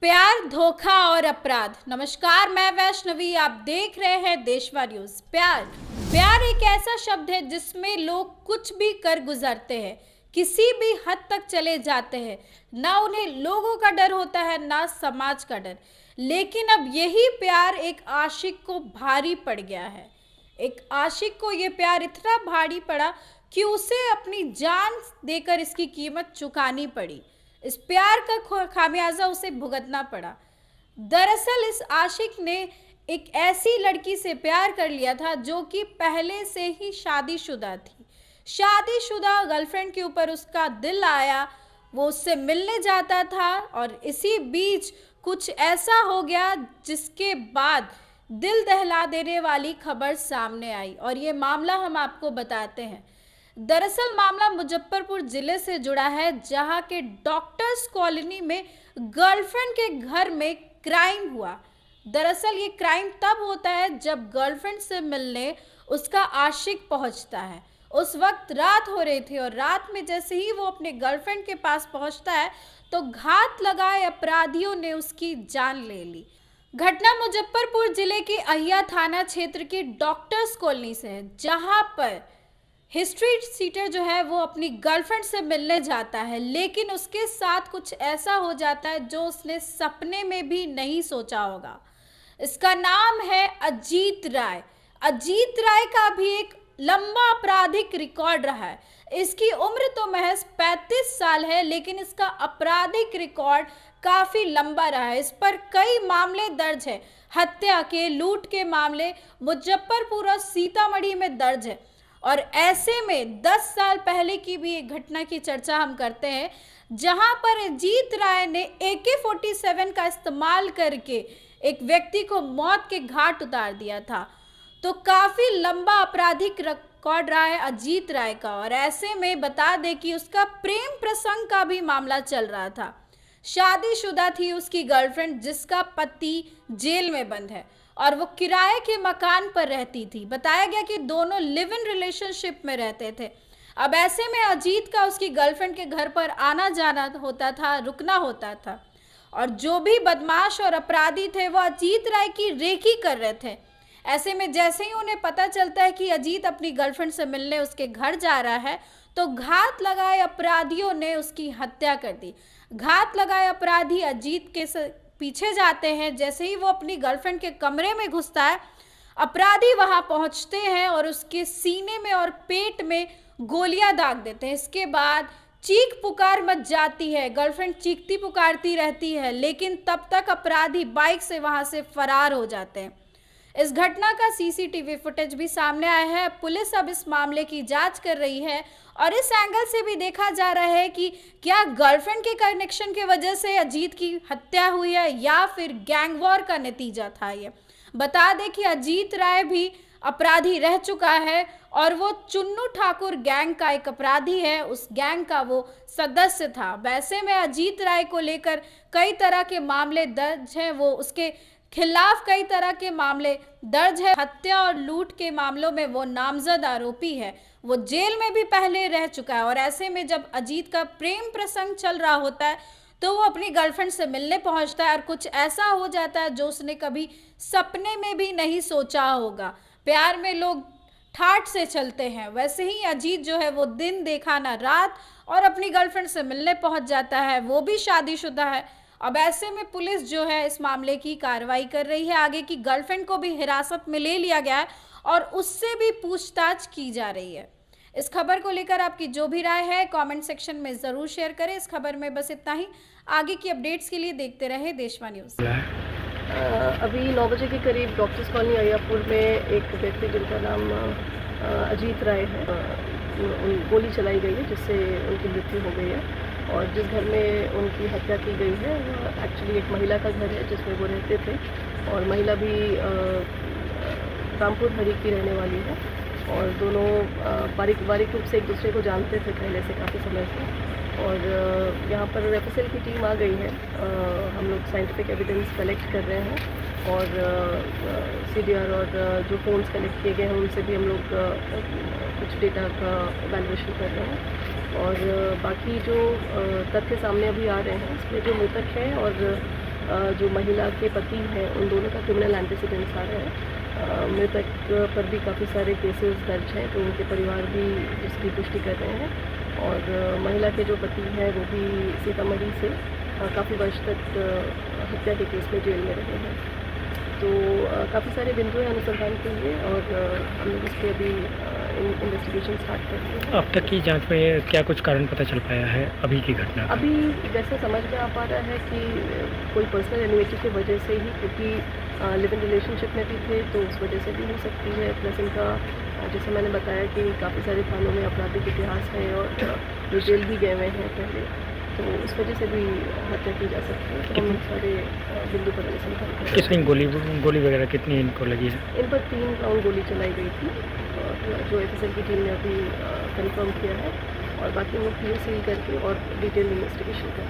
प्यार, धोखा और अपराध। नमस्कार, मैं वैष्णवी, आप देख रहे हैं देशवा न्यूज। प्यार प्यार एक ऐसा शब्द है जिसमें लोग कुछ भी कर गुजरते हैं, किसी भी हद तक चले जाते हैं। ना उन्हें लोगों का डर होता है, ना समाज का डर। लेकिन अब यही प्यार एक आशिक को भारी पड़ गया है। एक आशिक को यह प्यार इतना भारी पड़ा कि उसे अपनी जान देकर इसकी कीमत चुकानी पड़ी। इस प्यार का खामियाजा उसे भुगतना पड़ा। दरअसल इस आशिक ने एक ऐसी लड़की से प्यार कर लिया था जो कि पहले से ही शादीशुदा थी। शादीशुदा गर्लफ्रेंड के ऊपर उसका दिल आया, वो उससे मिलने जाता था और इसी बीच कुछ ऐसा हो गया जिसके बाद दिल दहला देने वाली खबर सामने आई और ये मामला हम आपको बताते हैं। दरअसल मामला मुजफ्फरपुर जिले से जुड़ा है, जहां के डॉक्टर्स कॉलोनी में गर्लफ्रेंड के घर में क्राइम हुआ। दरअसल ये क्राइम तब होता है जब गर्लफ्रेंड से मिलने उसका आशिक पहुंचता है। उस वक्त रात हो रही थी और रात में जैसे ही वो अपने गर्लफ्रेंड के पास पहुंचता है तो घात लगाए अपराधियों ने उसकी जान ले ली। घटना मुजफ्फरपुर जिले के अहिया थाना क्षेत्र के डॉक्टर्स कॉलोनी से है, जहां पर हिस्ट्री सीटर जो है वो अपनी गर्लफ्रेंड से मिलने जाता है, लेकिन उसके साथ कुछ ऐसा हो जाता है जो उसने सपने में भी नहीं सोचा होगा। इसका नाम है अजीत राय। अजीत राय का भी एक लंबा आपराधिक रिकॉर्ड रहा है। इसकी उम्र तो महज 35 साल है, लेकिन इसका आपराधिक रिकॉर्ड काफी लंबा रहा है। इस पर कई मामले दर्ज है। हत्या के, लूट के मामले मुजफ्फरपुर और सीतामढ़ी में दर्ज है। और ऐसे में 10 साल पहले की भी एक घटना की चर्चा हम करते हैं, जहां पर अजीत राय ने AK-47 का इस्तेमाल करके एक व्यक्ति को मौत के घाट उतार दिया था। तो काफी लंबा आपराधिक रिकॉर्ड रहा है अजीत राय का। और ऐसे में बता दें कि उसका प्रेम प्रसंग का भी मामला चल रहा था। शादीशुदा थी उसकी गर्लफ्रेंड, जिसका पति जेल में बंद है और वो किराए के मकान पर रहती थी। बताया गया कि दोनों लिव इन रिलेशनशिप में रहते थे। अब ऐसे में अजीत का उसकी गर्लफ्रेंड के घर पर आना जाना होता था, रुकना होता था। और जो भी बदमाश और अपराधी थे वो अजीत राय की रेकी कर रहे थे। ऐसे में जैसे ही उन्हें पता चलता है कि अजीत अपनी गर्लफ्रेंड से मिलने उसके घर जा रहा है तो घात लगाए अपराधियों ने उसकी हत्या कर दी। घात लगाए अपराधी अजीत के पीछे जाते हैं। जैसे ही वो अपनी गर्लफ्रेंड के कमरे में घुसता है, अपराधी वहां पहुंचते हैं और उसके सीने में और पेट में गोलियां दाग देते हैं। इसके बाद चीख पुकार मच जाती है, गर्लफ्रेंड चीखती पुकारती रहती है, लेकिन तब तक अपराधी बाइक से वहां से फरार हो जाते हैं। इस घटना का CCTV फुटेज भी सामने आया है। पुलिस अब इस मामले की जांच कर रही है और इस एंगल से भी देखा जा रहा है कि क्या गर्लफ्रेंड के कनेक्शन की वजह से अजीत की हत्या हुई है या फिर गैंग वॉर का नतीजा था। ये बता दें कि अजीत राय भी अपराधी रह चुका है और वो चुन्नू ठाकुर गैंग का एक अपराधी है, उस गैंग का वो सदस्य था। वैसे में अजीत राय को लेकर कई तरह के मामले दर्ज हैं, वो उसके खिलाफ कई तरह के मामले दर्ज है। हत्या और लूट के मामलों में वो नामजद आरोपी है। वो जेल में भी पहले रह चुका है। और ऐसे में जब अजीत का प्रेम प्रसंग चल रहा होता है तो वो अपनी गर्लफ्रेंड से मिलने पहुंचता है और कुछ ऐसा हो जाता है जो उसने कभी सपने में भी नहीं सोचा होगा। प्यार में लोग ठाठ से चलते हैं, वैसे ही अजीत जो है वो दिन देखा ना रात और अपनी गर्लफ्रेंड से मिलने पहुंच जाता है। वो भी शादीशुदा है। अब ऐसे में पुलिस जो है इस मामले की कार्रवाई कर रही है। आगे की गर्लफ्रेंड को भी हिरासत में ले लिया गया है और उससे भी पूछताछ की जा रही है। इस खबर को लेकर आपकी जो भी राय है कमेंट सेक्शन में ज़रूर शेयर करें। इस खबर में बस इतना ही। आगे की अपडेट्स के लिए देखते रहे देशवा न्यूज़। अभी 9 बजे के करीब डॉक्टर्स कॉलोनी अय्यापुर में एक व्यक्ति जिनका नाम अजीत राय है, गोली चलाई गई है जिससे उनकी मृत्यु हो गई है। और जिस घर में उनकी हत्या की गई है वो एक्चुअली एक महिला का घर है जिसमें वो रहते थे। और महिला भी रामपुर हरी की रहने वाली है और दोनों बारीक रूप से एक दूसरे को जानते थे पहले से, काफ़ी समय से। और यहाँ पर FSL की टीम आ गई है। हम लोग साइंटिफिक एविडेंस कलेक्ट कर रहे हैं और CDR और जो फ़ोन्स कलेक्ट किए गए हैं उनसे भी हम लोग कुछ डेटा का वैल्यूएशन कर रहे हैं। और बाकी जो तथ्य सामने अभी आ रहे हैं इसमें जो मृतक है और जो महिला के पति हैं उन दोनों का क्रिमिनल एंटीसीडेंट्स आ रहा है। मृतक पर भी काफ़ी सारे केसेस दर्ज हैं, तो उनके परिवार भी इसकी पुष्टि कर रहे हैं। और महिला के जो पति हैं वो भी सीतामढ़ी से काफ़ी वर्ष तक हत्या के केस में जेल में रहे हैं। तो काफ़ी सारे बिंदु हैं अनुसंधान के लिए और हम लोग इस पर अभी इन्वेस्टिगेशन स्टार्ट कर रहे हैं। अब तक की जांच में क्या कुछ कारण पता चल पाया है अभी की घटना का? अभी जैसे समझ में आ पा रहा है कि कोई पर्सनल एनिमिटी की वजह से ही, क्योंकि लिव इन रिलेशनशिप में भी थे तो उस वजह से भी हो सकती है। प्लस इनका जैसे मैंने बताया कि काफ़ी सारे थानों में आपराधिक इतिहास है और ये जेल भी गए हुए हैं पहले, तो उस वजह से भी हत्या की जा सकती है। तो हम सारे बिंदु पर अनुसंधान कर रहे हैं। कितनी गोली वगैरह कितनी इनको लगी है? इन पर 3 राउंड गोली चलाई गई थी और जो एफएसएल की टीम ने अभी कंफर्म किया है और बाकी हम लोग PO सील करके और डिटेल इन्वेस्टिगेशन कर रहे हैं।